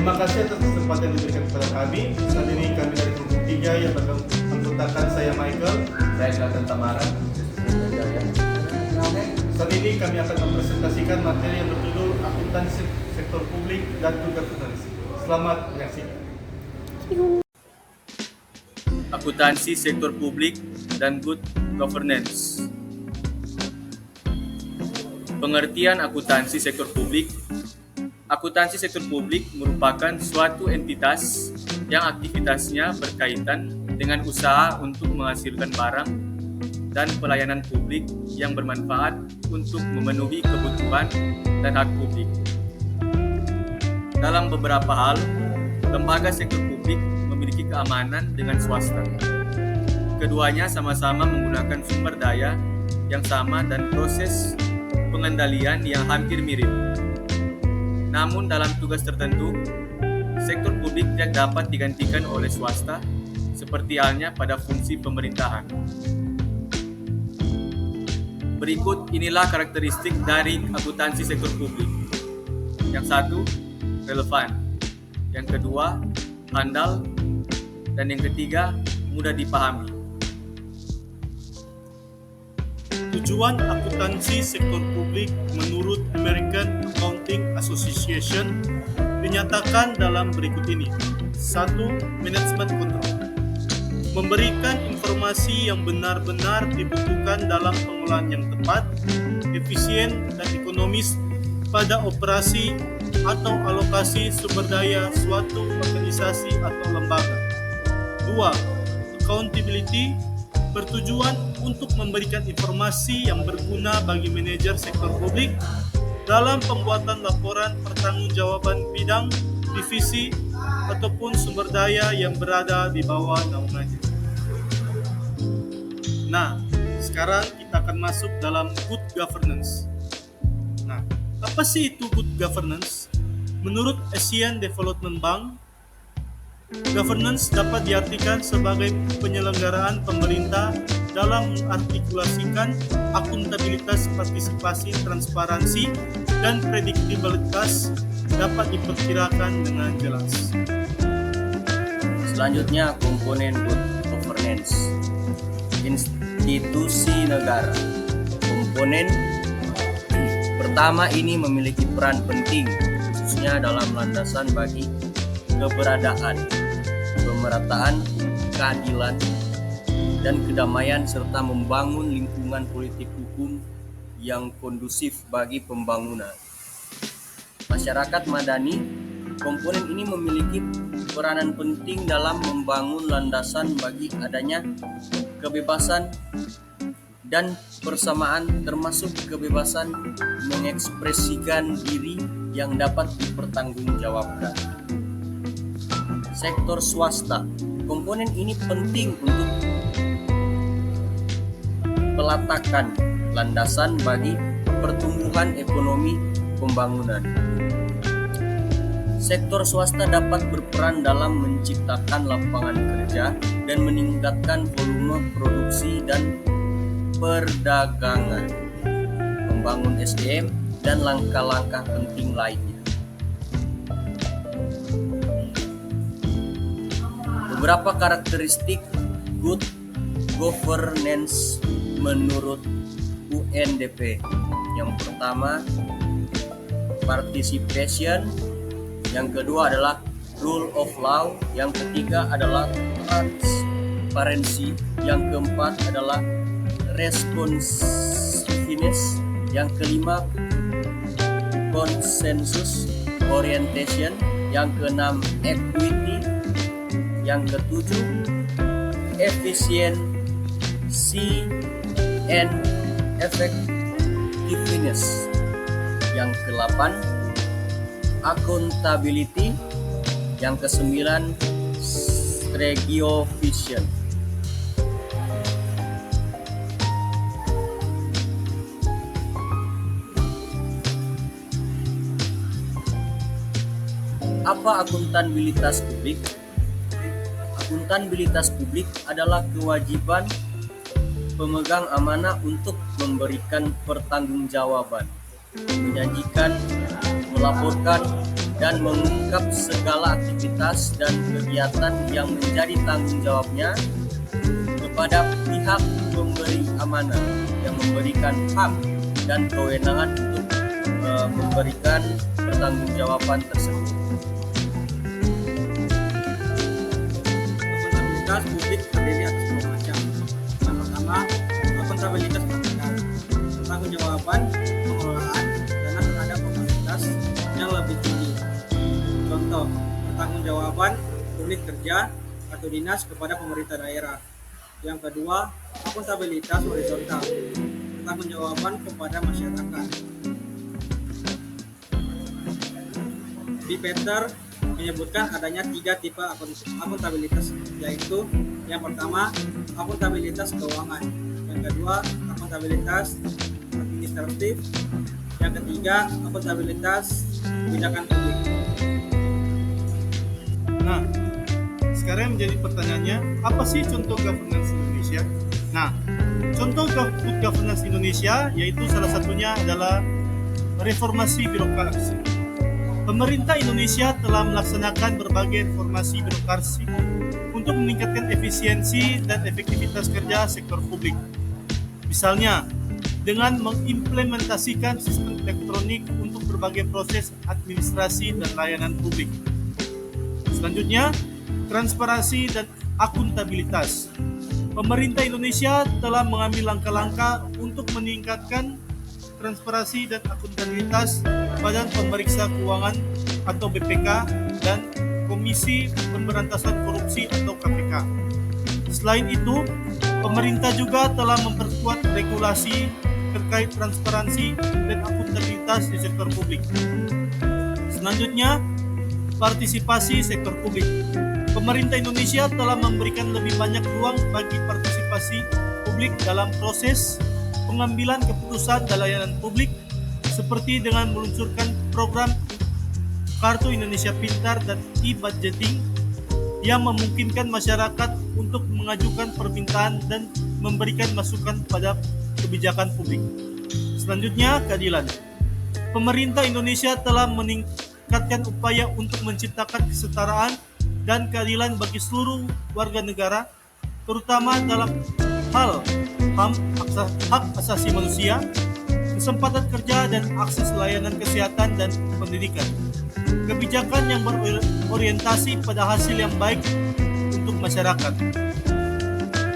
Terima kasih atas kesempatan yang diberikan kepada kami. Saat ini kami dari kelompok 3 yang menganggotakan saya Michael. Saya Selatan Tamara. Saat ini kami akan mempresentasikan materi yang berjudul Akuntansi Sektor Publik dan Good Governance. Selamat menyaksikan. Akuntansi sektor publik dan good governance. Pengertian akuntansi sektor publik. Akuntansi sektor publik merupakan suatu entitas yang aktivitasnya berkaitan dengan usaha untuk menghasilkan barang dan pelayanan publik yang bermanfaat untuk memenuhi kebutuhan dan hak publik. Dalam beberapa hal, lembaga sektor publik memiliki keamanan dengan swasta. Keduanya sama-sama menggunakan sumber daya yang sama dan proses pengendalian yang hampir mirip. Namun dalam tugas tertentu, sektor publik tidak dapat digantikan oleh swasta seperti halnya pada fungsi pemerintahan. Berikut inilah karakteristik dari akuntansi sektor publik. Yang satu, relevan. Yang kedua, handal. Dan yang ketiga, mudah dipahami. Tujuan akuntansi sektor publik menurut American Accounting Association dinyatakan dalam berikut ini. 1. Management control. Memberikan informasi yang benar-benar dibutuhkan dalam pengelolaan yang tepat, efisien, dan ekonomis pada operasi atau alokasi sumber daya suatu organisasi atau lembaga. 2. Accountability bertujuan untuk memberikan informasi yang berguna bagi manajer sektor publik dalam pembuatan laporan pertanggungjawaban bidang, divisi, ataupun sumber daya yang berada di bawah naungannya. Nah, sekarang kita akan masuk dalam good governance. Nah, apa sih itu good governance? Menurut Asian Development Bank, governance dapat diartikan sebagai penyelenggaraan pemerintah dalam mengartikulasikan akuntabilitas, partisipasi, transparansi, dan prediktabilitas dapat diperkirakan dengan jelas. Selanjutnya, komponen good governance. Institusi negara. Komponen pertama ini memiliki peran penting khususnya dalam landasan bagi keberadaan, pemerataan, keadilan, dan kedamaian serta membangun lingkungan politik hukum yang kondusif bagi pembangunan. Masyarakat madani, komponen ini memiliki peranan penting dalam membangun landasan bagi adanya kebebasan dan persamaan termasuk kebebasan mengekspresikan diri yang dapat dipertanggungjawabkan. Sektor swasta, komponen ini penting untuk pelatakan landasan bagi pertumbuhan ekonomi pembangunan. Sektor swasta dapat berperan dalam menciptakan lapangan kerja dan meningkatkan volume produksi dan perdagangan, membangun SDM, dan langkah-langkah penting lainnya. Beberapa karakteristik good governance menurut UNDP. Yang pertama, participation. Yang kedua adalah rule of law. Yang ketiga adalah transparency. Yang keempat adalah responsiveness. Yang kelima, consensus orientation. Yang keenam, equity. Yang ketujuh, efficiency and effectiveness. Yang ke-8, accountability. Yang ke-9, strategic vision. Apa akuntabilitas publik? Akuntabilitas publik adalah kewajiban pemegang amanah untuk memberikan pertanggungjawaban, menjanjikan, melaporkan, dan mengungkap segala aktivitas dan kegiatan yang menjadi tanggung jawabnya kepada pihak pemberi amanah yang memberikan hak dan kewenangan untuk memberikan pertanggungjawaban tersebut. Akuntabilitas publik terdiri atas dua macam. Yang pertama, akuntabilitas vertikal, pertanggungjawaban pengelolaan dana terhadap kapasitas yang lebih tinggi. Contoh, pertanggungjawaban unit kerja atau dinas kepada pemerintah daerah. Yang kedua, akuntabilitas horizontal, pertanggungjawaban kepada masyarakat. Di Peter menyebutkan adanya 3 tipe akuntabilitas, yaitu yang pertama akuntabilitas keuangan, yang kedua akuntabilitas administratif, yang ketiga akuntabilitas kebijakan publik. Nah, sekarang menjadi pertanyaannya, apa sih contoh governance Indonesia? Nah, contoh good governance Indonesia yaitu salah satunya adalah reformasi birokrasi. Pemerintah Indonesia telah melaksanakan berbagai reformasi birokrasi untuk meningkatkan efisiensi dan efektivitas kerja sektor publik. Misalnya, dengan mengimplementasikan sistem elektronik untuk berbagai proses administrasi dan layanan publik. Selanjutnya, transparansi dan akuntabilitas. Pemerintah Indonesia telah mengambil langkah-langkah untuk meningkatkan transparansi dan akuntabilitas Badan Pemeriksa Keuangan atau BPK dan Komisi Pemberantasan Korupsi atau KPK. Selain itu, pemerintah juga telah memperkuat regulasi terkait transparansi dan akuntabilitas di sektor publik. Selanjutnya, partisipasi sektor publik. Pemerintah Indonesia telah memberikan lebih banyak ruang bagi partisipasi publik dalam proses pengambilan keputusan dan layanan publik, seperti dengan meluncurkan program Kartu Indonesia Pintar dan e-budgeting yang memungkinkan masyarakat untuk mengajukan permintaan dan memberikan masukan pada kebijakan publik. Selanjutnya, keadilan. Pemerintah Indonesia telah meningkatkan upaya untuk menciptakan kesetaraan dan keadilan bagi seluruh warga negara, terutama dalam hal hak asasi manusia, kesempatan kerja dan akses layanan kesehatan dan pendidikan. Kebijakan yang berorientasi pada hasil yang baik untuk masyarakat.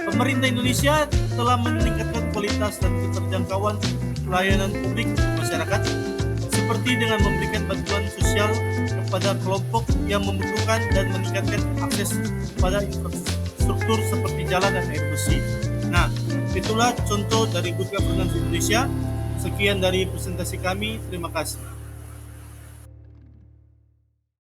Pemerintah Indonesia telah meningkatkan kualitas dan keterjangkauan layanan publik untuk masyarakat, seperti dengan memberikan bantuan sosial kepada kelompok yang membutuhkan dan meningkatkan akses pada infrastruktur seperti jalan dan air bersih. Nah, itulah contoh dari Good Governance Indonesia. Sekian dari presentasi kami. Terima kasih.